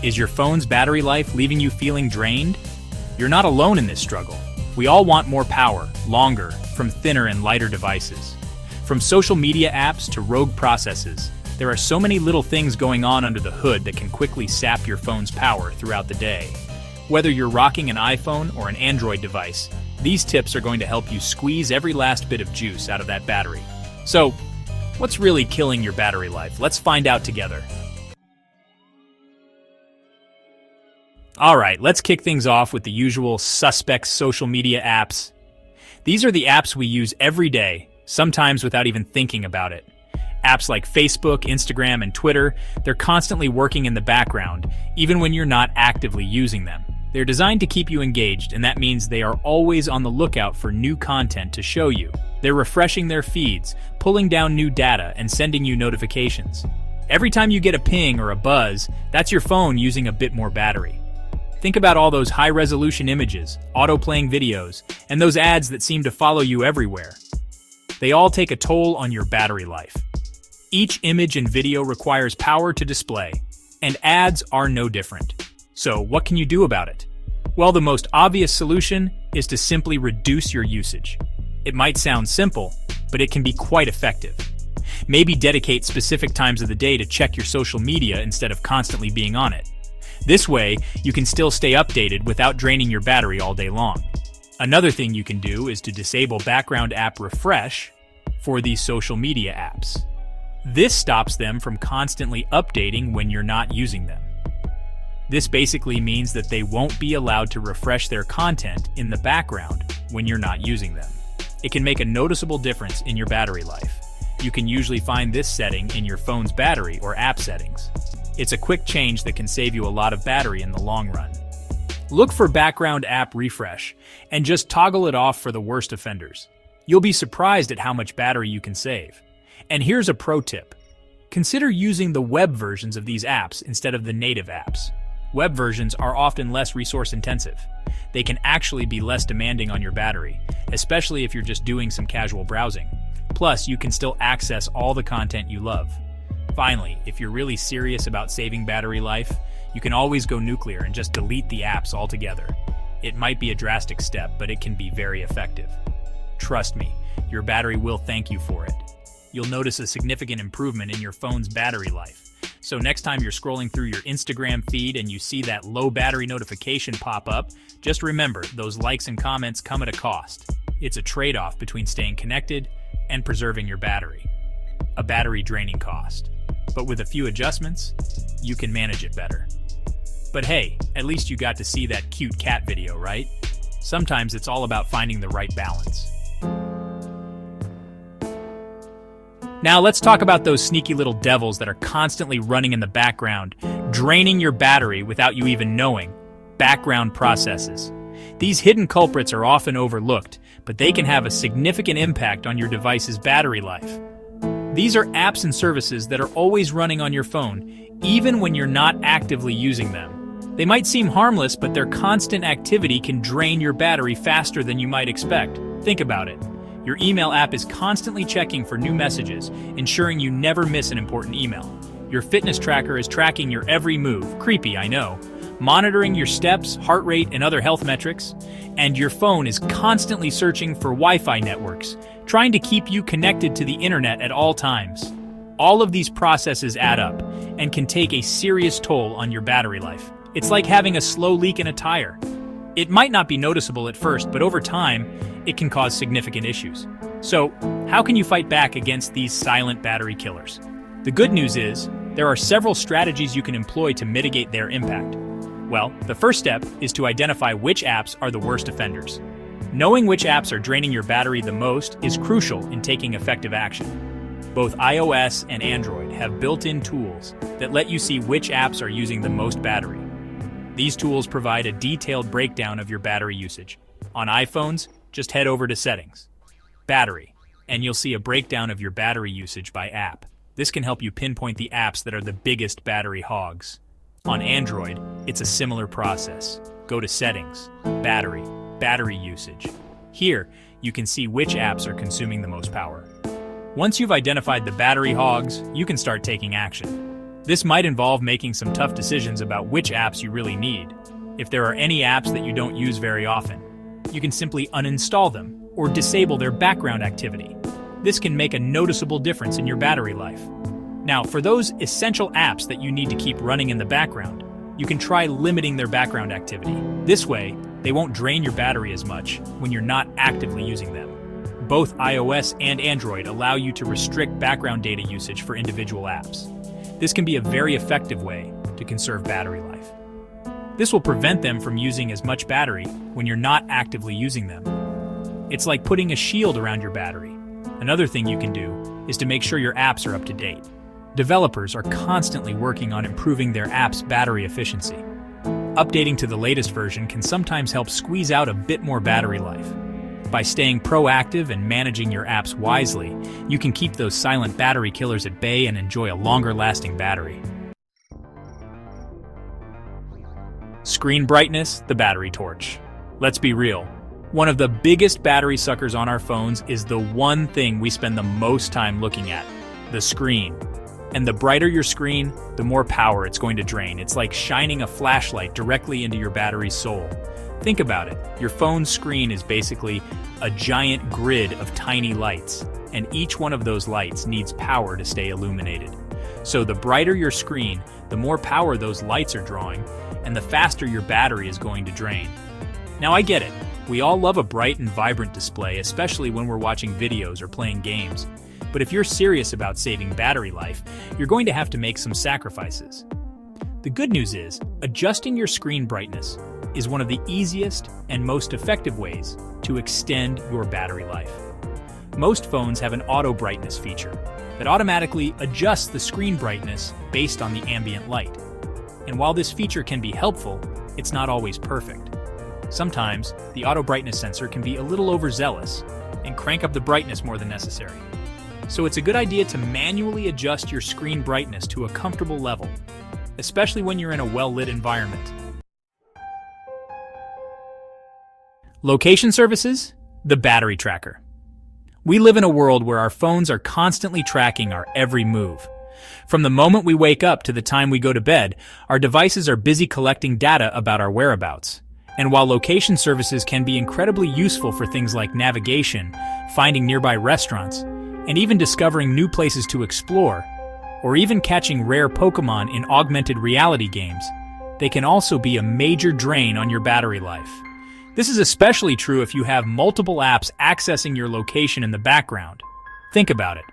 Is your phone's battery life leaving you feeling drained? You're not alone in this struggle. We all want more power, longer, from thinner and lighter devices. From social media apps to rogue processes, there are so many little things going on under the hood that can quickly sap your phone's power throughout the day. Whether you're rocking an iPhone or an Android device, these tips are going to help you squeeze every last bit of juice out of that battery. So, what's really killing your battery life? Let's find out together. Alright, let's kick things off with the usual suspect social media apps. These are the apps we use every day, sometimes without even thinking about it. Apps like Facebook, Instagram, and Twitter, they're constantly working in the background, even when you're not actively using them. They're designed to keep you engaged, and that means they are always on the lookout for new content to show you. They're refreshing their feeds, pulling down new data, and sending you notifications. Every time you get a ping or a buzz, that's your phone using a bit more battery. Think about all those high-resolution images, auto-playing videos, and those ads that seem to follow you everywhere. They all take a toll on your battery life. Each image and video requires power to display, and ads are no different. So, what can you do about it? Well, the most obvious solution is to simply reduce your usage. It might sound simple, but it can be quite effective. Maybe dedicate specific times of the day to check your social media instead of constantly being on it. This way, you can still stay updated without draining your battery all day long. Another thing you can do is to disable background app refresh for these social media apps. This stops them from constantly updating when you're not using them. This basically means that they won't be allowed to refresh their content in the background when you're not using them. It can make a noticeable difference in your battery life. You can usually find this setting in your phone's battery or app settings. It's a quick change that can save you a lot of battery in the long run. Look for background app refresh and just toggle it off for the worst offenders. You'll be surprised at how much battery you can save. And here's a pro tip. Consider using the web versions of these apps instead of the native apps. Web versions are often less resource intensive. They can actually be less demanding on your battery, especially if you're just doing some casual browsing. Plus, you can still access all the content you love. Finally, if you're really serious about saving battery life, you can always go nuclear and just delete the apps altogether. It might be a drastic step, but it can be very effective. Trust me, your battery will thank you for it. You'll notice a significant improvement in your phone's battery life. So next time you're scrolling through your Instagram feed and you see that low battery notification pop up, just remember those likes and comments come at a cost. It's a trade-off between staying connected and preserving your battery. A battery draining cost. But with a few adjustments, you can manage it better. But hey, at least you got to see that cute cat video, right? Sometimes it's all about finding the right balance. Now let's talk about those sneaky little devils that are constantly running in the background, draining your battery without you even knowing. Background processes. These hidden culprits are often overlooked, but they can have a significant impact on your device's battery life. These are apps and services that are always running on your phone, even when you're not actively using them. They might seem harmless, but their constant activity can drain your battery faster than you might expect. Think about it. Your email app is constantly checking for new messages, ensuring you never miss an important email. Your fitness tracker is tracking your every move, creepy, I know, monitoring your steps, heart rate, and other health metrics. And your phone is constantly searching for Wi-Fi networks, trying to keep you connected to the internet at all times. All of these processes add up and can take a serious toll on your battery life. It's like having a slow leak in a tire. It might not be noticeable at first, but over time, it can cause significant issues. So, how can you fight back against these silent battery killers? The good news is, there are several strategies you can employ to mitigate their impact. Well, the first step is to identify which apps are the worst offenders. Knowing which apps are draining your battery the most is crucial in taking effective action. Both iOS and Android have built-in tools that let you see which apps are using the most battery. These tools provide a detailed breakdown of your battery usage. On iPhones, just head over to Settings, Battery, and you'll see a breakdown of your battery usage by app. This can help you pinpoint the apps that are the biggest battery hogs. On Android, it's a similar process. Go to Settings, Battery, Battery Usage. Here, you can see which apps are consuming the most power. Once you've identified the battery hogs, you can start taking action. This might involve making some tough decisions about which apps you really need. If there are any apps that you don't use very often, you can simply uninstall them or disable their background activity. This can make a noticeable difference in your battery life. Now, for those essential apps that you need to keep running in the background, you can try limiting their background activity. This way, they won't drain your battery as much when you're not actively using them. Both iOS and Android allow you to restrict background data usage for individual apps. This can be a very effective way to conserve battery life. This will prevent them from using as much battery when you're not actively using them. It's like putting a shield around your battery. Another thing you can do is to make sure your apps are up to date. Developers are constantly working on improving their app's battery efficiency. Updating to the latest version can sometimes help squeeze out a bit more battery life. By staying proactive and managing your apps wisely, you can keep those silent battery killers at bay and enjoy a longer-lasting battery. Screen brightness, the battery torch. Let's be real. One of the biggest battery suckers on our phones is the one thing we spend the most time looking at, the screen. And the brighter your screen, the more power it's going to drain. It's like shining a flashlight directly into your battery's soul. Think about it. Your phone's screen is basically a giant grid of tiny lights, and each one of those lights needs power to stay illuminated. So the brighter your screen, the more power those lights are drawing, and the faster your battery is going to drain. Now I get it. We all love a bright and vibrant display, especially when we're watching videos or playing games. But if you're serious about saving battery life, you're going to have to make some sacrifices. The good news is, adjusting your screen brightness is one of the easiest and most effective ways to extend your battery life. Most phones have an auto brightness feature that automatically adjusts the screen brightness based on the ambient light. And while this feature can be helpful, it's not always perfect. Sometimes, the auto brightness sensor can be a little overzealous and crank up the brightness more than necessary. So it's a good idea to manually adjust your screen brightness to a comfortable level, especially when you're in a well-lit environment. Location services, the battery tracker. We live in a world where our phones are constantly tracking our every move. From the moment we wake up to the time we go to bed, our devices are busy collecting data about our whereabouts. And while location services can be incredibly useful for things like navigation, finding nearby restaurants, and even discovering new places to explore, or even catching rare Pokémon in augmented reality games, they can also be a major drain on your battery life. This is especially true if you have multiple apps accessing your location in the background. Think about it.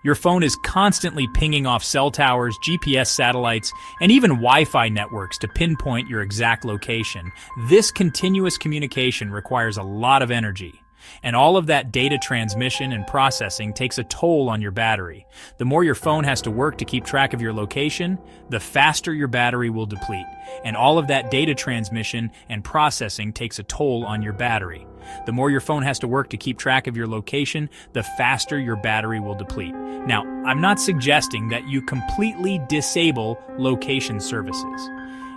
Your phone is constantly pinging off cell towers, GPS satellites, and even Wi-Fi networks to pinpoint your exact location. This continuous communication requires a lot of energy. And all of that data transmission and processing takes a toll on your battery. The more your phone has to work to keep track of your location, the faster your battery will deplete. And all of that data transmission and processing takes a toll on your battery. The more your phone has to work to keep track of your location, the faster your battery will deplete. Now, I'm not suggesting that you completely disable location services.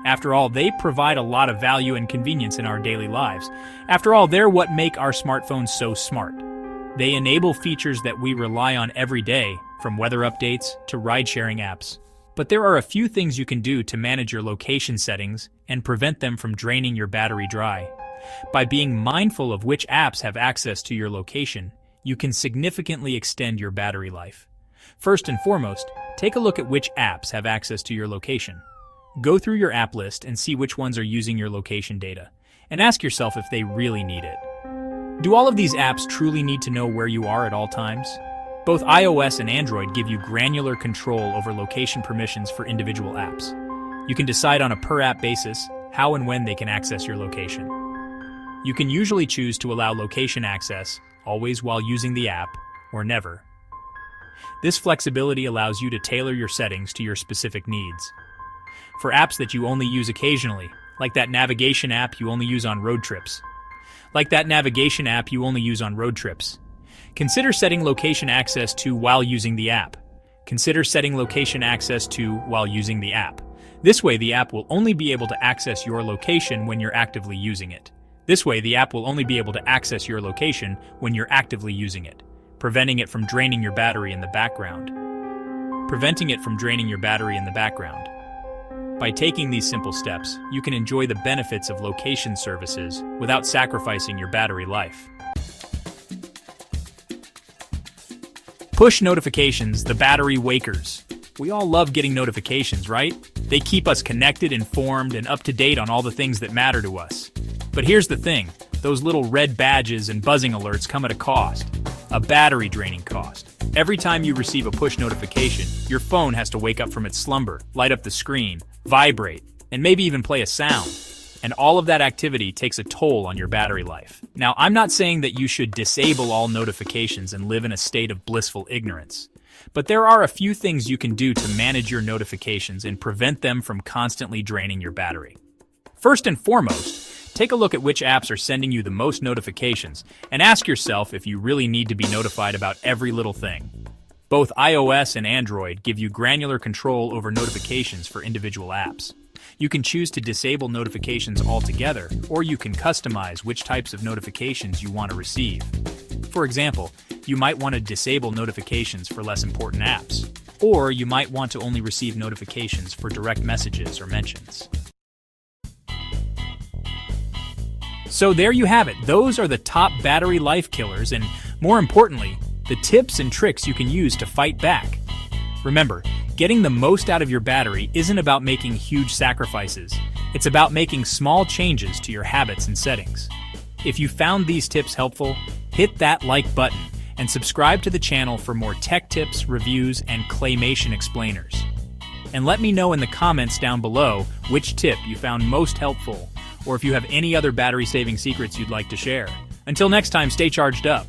After all, they provide a lot of value and convenience in our daily lives. After all, they're what make our smartphones so smart. They enable features that we rely on every day, from weather updates to ride-sharing apps. But there are a few things you can do to manage your location settings and prevent them from draining your battery dry. By being mindful of which apps have access to your location, you can significantly extend your battery life. First and foremost, take a look at which apps have access to your location. Go through your app list and see which ones are using your location data, and ask yourself if they really need it. Do all of these apps truly need to know where you are at all times? Both iOS and Android give you granular control over location permissions for individual apps. You can decide on a per-app basis how and when they can access your location. You can usually choose to allow location access, always while using the app, or never. This flexibility allows you to tailor your settings to your specific needs. For apps that you only use occasionally, like that navigation app you only use on road trips. Consider setting location access to while using the app. This way, the app will only be able to access your location when you're actively using it. Preventing it from draining your battery in the background. preventing it from draining your battery in the background. By taking these simple steps, you can enjoy the benefits of location services without sacrificing your battery life. Push notifications, the battery wakers. We all love getting notifications, right? They keep us connected, informed, and up to date on all the things that matter to us. But here's the thing, those little red badges and buzzing alerts come at a cost, a battery draining cost. Every time you receive a push notification, your phone has to wake up from its slumber, light up the screen, vibrate, and maybe even play a sound. And all of that activity takes a toll on your battery life. Now, I'm not saying that you should disable all notifications and live in a state of blissful ignorance. But there are a few things you can do to manage your notifications and prevent them from constantly draining your battery. First and foremost, take a look at which apps are sending you the most notifications and ask yourself if you really need to be notified about every little thing. Both iOS and Android give you granular control over notifications for individual apps. You can choose to disable notifications altogether, or you can customize which types of notifications you want to receive. For example, you might want to disable notifications for less important apps, or you might want to only receive notifications for direct messages or mentions. So there you have it. Those are the top battery life killers and, more importantly, the tips and tricks you can use to fight back. Remember, getting the most out of your battery isn't about making huge sacrifices. It's about making small changes to your habits and settings. If you found these tips helpful, hit that like button and subscribe to the channel for more tech tips, reviews, and claymation explainers. And let me know in the comments down below which tip you found most helpful, or if you have any other battery-saving secrets you'd like to share. Until next time, stay charged up.